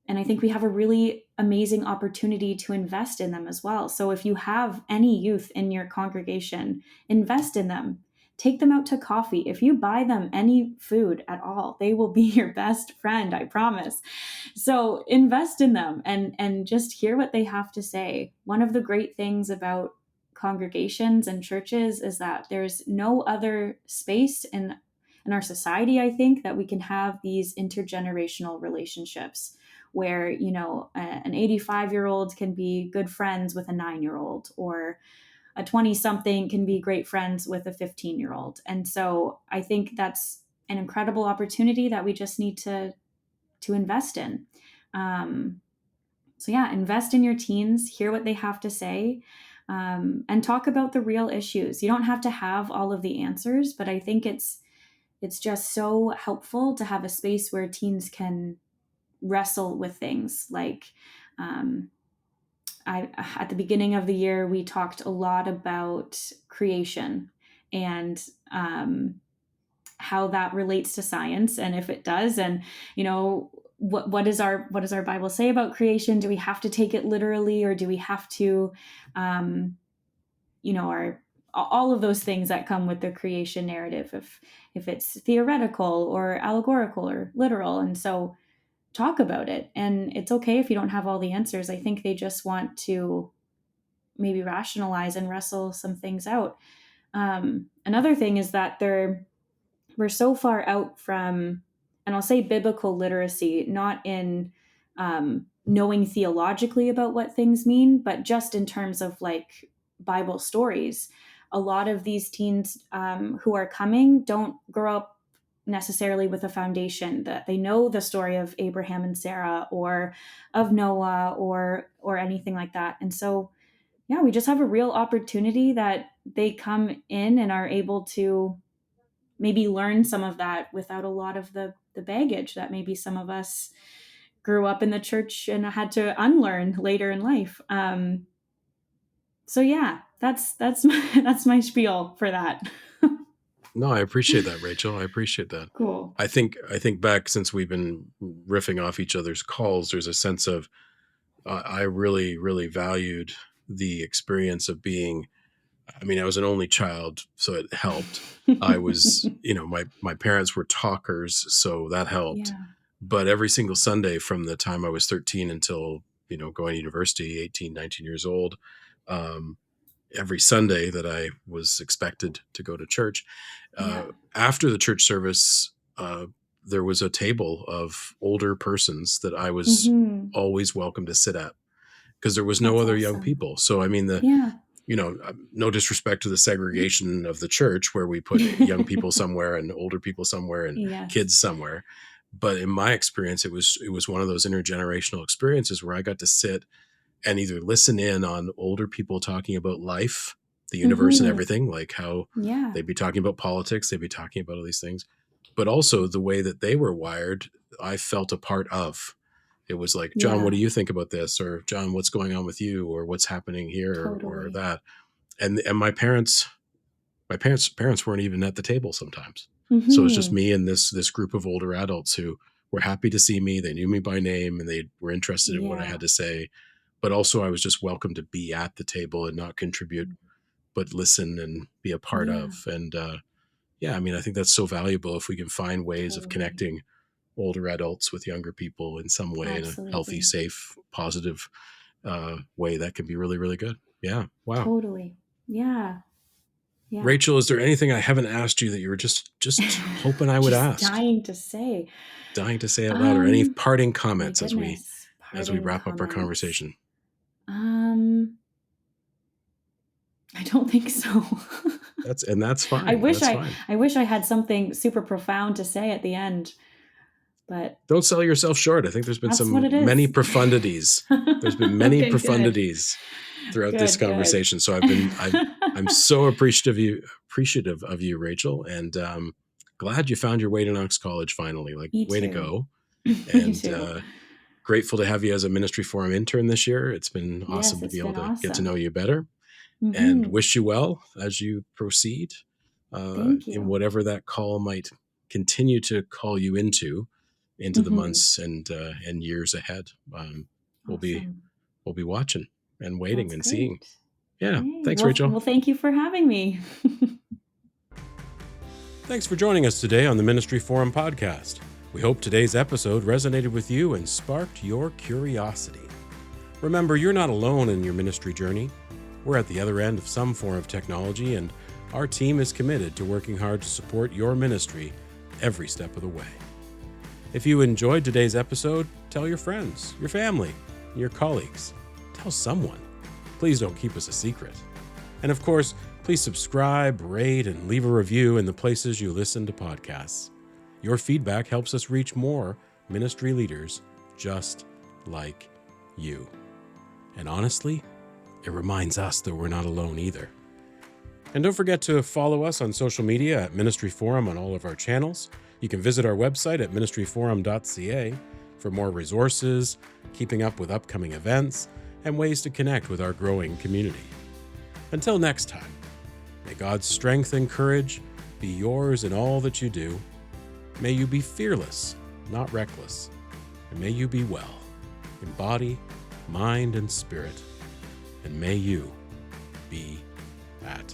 and I think we have a really amazing opportunity to invest in them as well. So if you have any youth in your congregation, invest in them. Take them out to coffee. If you buy them any food at all, they will be your best friend, I promise. So invest in them and just hear what they have to say. One of the great things about congregations and churches is that there's no other space in our society, I think, that we can have these intergenerational relationships where an 85-year-old can be good friends with a 9-year-old, or a 20 something can be great friends with a 15-year-old. And so I think that's an incredible opportunity that we just need to invest in. um, so yeah, invest in your teens, hear what they have to say, and talk about the real issues. You don't have to have all of the answers, but I think it's just so helpful to have a space where teens can wrestle with things like, um, at the beginning of the year we talked a lot about creation and how that relates to science, and if it does, and what does our Bible say about creation? Do we have to take it literally, or do we have to, our all of those things that come with the creation narrative, if it's theoretical or allegorical or literal. And so talk about it. And it's okay if you don't have all the answers. I think they just want to maybe rationalize and wrestle some things out. Another thing is that we're so far out from, and I'll say biblical literacy, not in knowing theologically about what things mean, but just in terms of like Bible stories. A lot of these teens who are coming don't grow up necessarily with a foundation that they know the story of Abraham and Sarah, or of Noah, or anything like that. And so, yeah, we just have a real opportunity that they come in and are able to maybe learn some of that without a lot of the baggage that maybe some of us grew up in the church and had to unlearn later in life. So yeah, that's my spiel for that. No, I appreciate that, Rachel. I appreciate that. Cool. I think back, since we've been riffing off each other's calls, there's a sense of I really, really valued the experience of being. I mean, I was an only child, so it helped. I was, my parents were talkers, so that helped. Yeah. But every single Sunday from the time I was 13 until, going to university, 18, 19 years old, every Sunday that I was expected to go to church, after the church service, there was a table of older persons that I was always welcome to sit at, because there was no other young people. So, I mean, no disrespect to the segregation of the church, where we put young people somewhere and older people somewhere and kids somewhere. But in my experience, it was one of those intergenerational experiences where I got to sit and either listen in on older people talking about life, the universe and everything, like how they'd be talking about politics, they'd be talking about all these things, but also the way that they were wired, I felt a part of. It was like, John, what do you think about this? Or John, what's going on with you? Or what's happening here? Or that. And my parents weren't even at the table sometimes. So it's just me and this group of older adults who were happy to see me. They knew me by name and they were interested in what I had to say. But also I was just welcome to be at the table and not contribute, but listen and be a part of. And I mean, I think that's so valuable if we can find ways of connecting older adults with younger people in some way, in a healthy, safe, positive way. That can be really, really good. Yeah. Wow. Totally. Yeah. Rachel, is there anything I haven't asked you that you were just hoping I would ask? Dying to say out loud, or any parting comments as we wrap up our conversation? I don't think so. That's fine. I wish I had something super profound to say at the end, but don't sell yourself short. I think there's been many profundities. There's been many profundities throughout this conversation. So I'm so appreciative of you, Rachel, and glad you found your way to Knox College finally. Like, way to go. And grateful to have you as a Ministry Forum intern this year. It's been awesome to be able to get to know you better, and wish you well as you proceed in whatever that call might continue to call you into the months and years ahead. We'll be watching and waiting and seeing. Yeah. Thanks, Rachel. Well, thank you for having me. Thanks for joining us today on the Ministry Forum podcast. We hope today's episode resonated with you and sparked your curiosity. Remember, you're not alone in your ministry journey. We're at the other end of some form of technology, and our team is committed to working hard to support your ministry every step of the way. If you enjoyed today's episode, tell your friends, your family, your colleagues. Tell someone. Please don't keep us a secret. And of course, please subscribe, rate, and leave a review in the places you listen to podcasts. Your feedback helps us reach more ministry leaders just like you. And honestly, it reminds us that we're not alone either. And don't forget to follow us on social media at Ministry Forum on all of our channels. You can visit our website at ministryforum.ca for more resources, keeping up with upcoming events, and ways to connect with our growing community. Until next time, may God's strength and courage be yours in all that you do. May you be fearless, not reckless, and may you be well in body, mind, and spirit, and may you be at